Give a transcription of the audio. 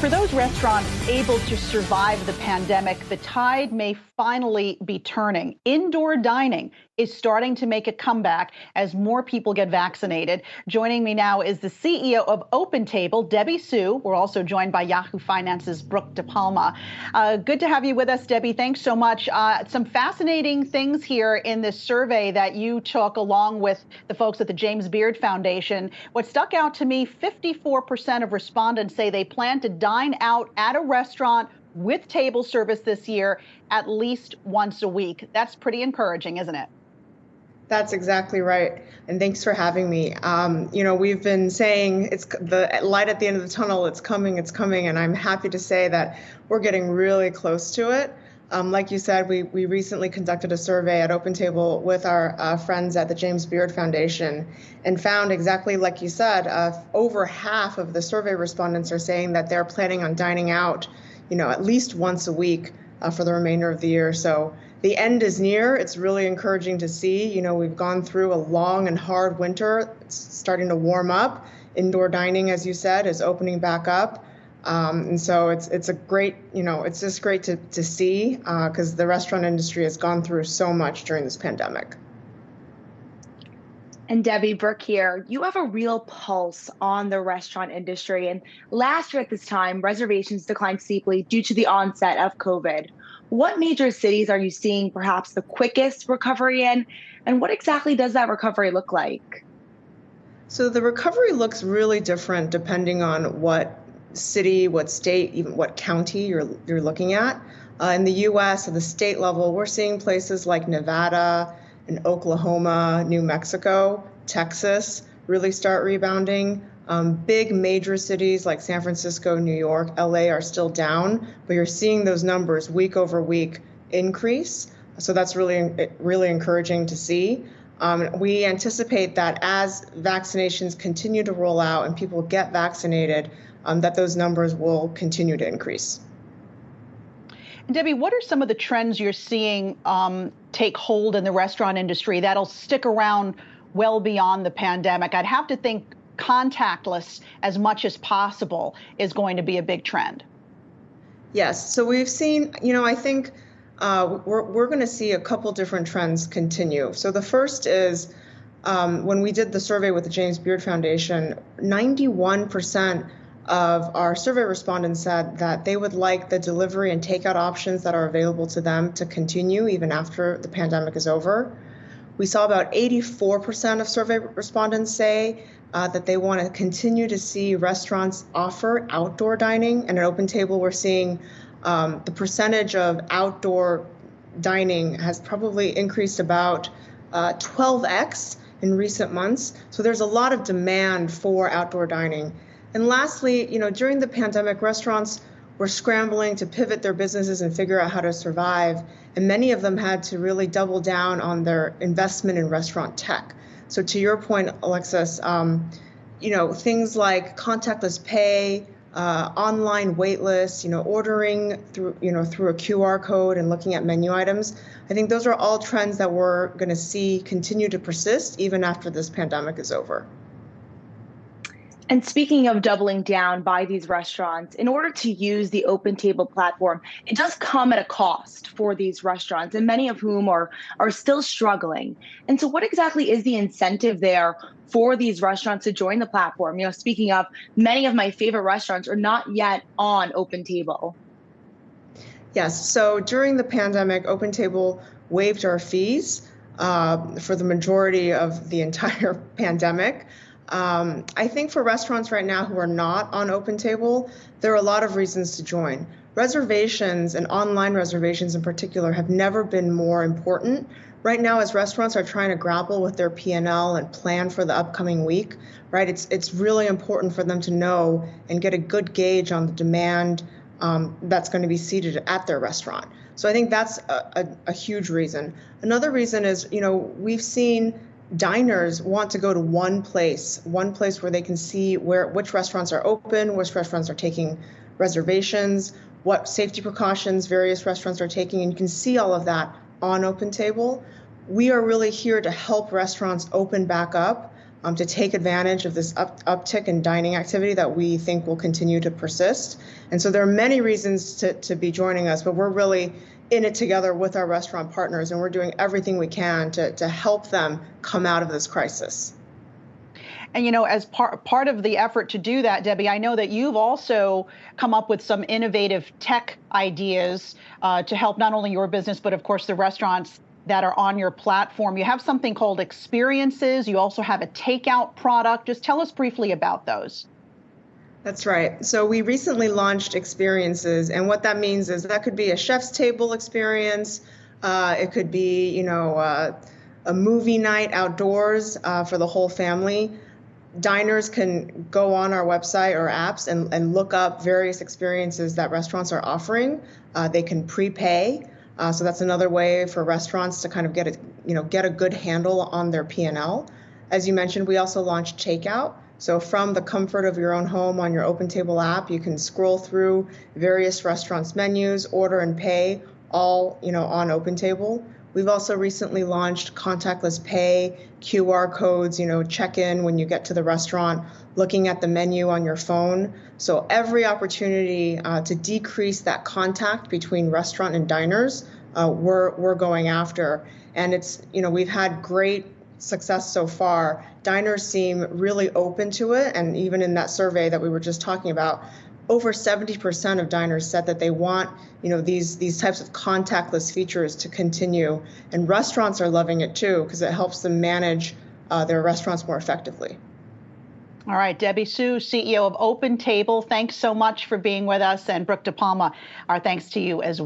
For those restaurants able to survive the pandemic, the tide may finally be turning. Indoor dining is starting to make a comeback as more people get vaccinated. Joining me now is the CEO of OpenTable, Debby Soo. We're also joined by Yahoo Finance's Brooke Dipalma. Good to have you with us, Debby. Thanks so much. Some fascinating things here in this survey that you took along with the folks at the James Beard Foundation. What stuck out to me, 54% of respondents say they plan to dine out at a restaurant with table service this year at least once a week. That's pretty encouraging, isn't it? That's exactly right. And thanks for having me. We've been saying it's the light at the end of the tunnel. It's coming. And I'm happy to say that we're getting really close to it. Like you said, we recently conducted a survey at OpenTable with our friends at the James Beard Foundation and found exactly like you said, over half of the survey respondents are saying that they're planning on dining out, at least once a week for the remainder of the year. So the end is near. It's really encouraging to see. We've gone through a long and hard winter. It's starting to warm up. Indoor dining, as you said, is opening back up. And so it's a great, it's just great to see because the restaurant industry has gone through so much during this pandemic. And Debby, Brooke here, you have a real pulse on the restaurant industry. And last year at this time, reservations declined steeply due to the onset of COVID. What major cities are you seeing perhaps the quickest recovery in? And what exactly does that recovery look like? So the recovery looks really different depending on what city, what state, even what county you're looking at. In the U.S. at the state level, we're seeing places like Nevada and Oklahoma, New Mexico, Texas really start rebounding. Big major cities like San Francisco, New York, LA are still down, but you're seeing those numbers week over week increase. So that's really encouraging to see. We anticipate that as vaccinations continue to roll out and people get vaccinated, that those numbers will continue to increase. Debby, what are some of the trends you're seeing take hold in the restaurant industry that'll stick around well beyond the pandemic? I'd have to think contactless as much as possible is going to be a big trend. Yes. So we've seen, I think we're going to see a couple different trends continue. So the first is when we did the survey with the James Beard Foundation, 91% of our survey respondents said that they would like the delivery and takeout options that are available to them to continue even after the pandemic is over. We saw about 84% of survey respondents say that they want to continue to see restaurants offer outdoor dining. And at OpenTable, we're seeing the percentage of outdoor dining has probably increased about 12x in recent months. So there's a lot of demand for outdoor dining. And lastly, during the pandemic, restaurants were scrambling to pivot their businesses and figure out how to survive. And many of them had to really double down on their investment in restaurant tech. So to your point, Alexis, things like contactless pay, online wait lists, ordering through a QR code and looking at menu items. I think those are all trends that we're going to see continue to persist even after this pandemic is over. And speaking of doubling down by these restaurants, in order to use the OpenTable platform, it does come at a cost for these restaurants, and many of whom are still struggling. And so what exactly is the incentive there for these restaurants to join the platform? Speaking of, many of my favorite restaurants are not yet on OpenTable. Yes. So during the pandemic, OpenTable waived our fees for the majority of the entire pandemic. I think for restaurants right now who are not on OpenTable, there are a lot of reasons to join. Reservations and online reservations in particular have never been more important. Right now, as restaurants are trying to grapple with their P&L and plan for the upcoming week, right, it's really important for them to know and get a good gauge on the demand that's going to be seated at their restaurant. So I think that's a huge reason. Another reason is, we've seen diners want to go to one place where they can see which restaurants are open, which restaurants are taking reservations, what safety precautions various restaurants are taking, and you can see all of that on OpenTable. We are really here to help restaurants open back up to take advantage of this uptick in dining activity that we think will continue to persist. And so there are many reasons to be joining us, but we're really in it together with our restaurant partners, and we're doing everything we can to help them come out of this crisis. And, as part of the effort to do that, Debbie, I know that you've also come up with some innovative tech ideas to help not only your business, but of course the restaurants that are on your platform. You have something called Experiences. You also have a takeout product. Just tell us briefly about those. That's right. So we recently launched Experiences, and what that means is that could be a chef's table experience. It could be, a movie night outdoors for the whole family. Diners can go on our website or apps and look up various experiences that restaurants are offering. They can prepay. So that's another way for restaurants to kind of get a good handle on their P&L. As you mentioned, we also launched takeout. So from the comfort of your own home on your OpenTable app, you can scroll through various restaurants' menus, order and pay, all on OpenTable. We've also recently launched contactless pay, QR codes, check in when you get to the restaurant, looking at the menu on your phone. So every opportunity to decrease that contact between restaurant and diners, we're going after. And we've had great success so far. Diners seem really open to it. And even in that survey that we were just talking about, over 70% of diners said that they want, these types of contactless features to continue. And restaurants are loving it too, because it helps them manage their restaurants more effectively. All right, Debby Soo, CEO of OpenTable, thanks so much for being with us. And Brooke Dipalma, our thanks to you as well.